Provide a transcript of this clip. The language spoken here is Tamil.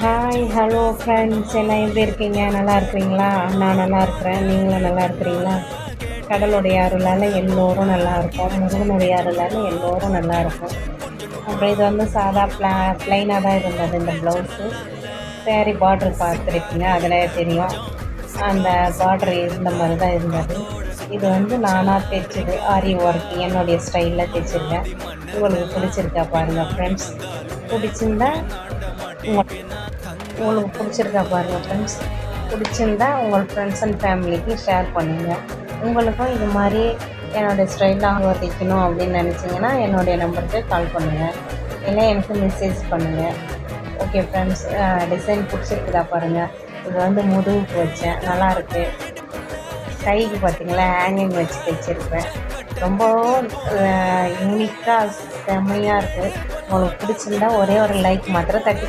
ஹாய் ஹலோ ஃப்ரெண்ட்ஸ், எல்லாம் எப்படி இருக்கீங்க? நல்லா இருக்கிறீங்களா? நான் நல்லா இருக்கிறேன். நீங்களும் நல்லா இருக்கிறீங்களா? கடவுளுடைய அருளால் எல்லோரும் நல்லா இருக்கோம். முருகனுடைய அருளால் எல்லோரும் நல்லா இருக்கும். அப்புறம் இது வந்து சாதா ப்ளைனாக தான் இருந்தது இந்த ப்ளவுஸு. சேரீ பார்ட்ரு பார்த்துருக்கீங்க, அதில் தெரியும். அந்த பார்டர் இருந்த மாதிரி தான் இருந்தது. இது வந்து நானாக தைச்சது, ஆரி ஒர்க் என்னுடைய ஸ்டைலில் தைச்சிருக்கேன். உங்களுக்கு பிடிச்சிருக்கா பாருங்கள் ஃப்ரெண்ட்ஸ். பிடிச்சிருந்தா உங்களுக்கு பிடிச்சிருக்கா பாருங்கள் ஃப்ரெண்ட்ஸ். பிடிச்சிருந்தா உங்கள் ஃப்ரெண்ட்ஸ் அண்ட் ஃபேமிலிக்கு ஷேர் பண்ணுங்கள். உங்களுக்கும் இது மாதிரி என்னுடைய ஸ்டைலாக தைக்கணும் அப்படின்னு நினச்சிங்கன்னா என்னுடைய நம்பருக்கு கால் பண்ணுங்கள், இல்லை எனக்கு மெசேஜ் பண்ணுங்கள். ஓகே ஃப்ரெண்ட்ஸ், டிசைன் பிடிச்சிருக்குதா பாருங்கள். இது வந்து முதுகுக்கு வச்சேன், நல்லாயிருக்கு. கைக்கு பார்த்திங்களா ஹேங்கிங் வச்சு தைச்சிருப்பேன். ரொம்ப யூனிக்காக செம்மையாக இருக்குது. உங்களுக்கு பிடிச்சிருந்தா ஒரே ஒரு லைக் மாத்திரம் தட்டி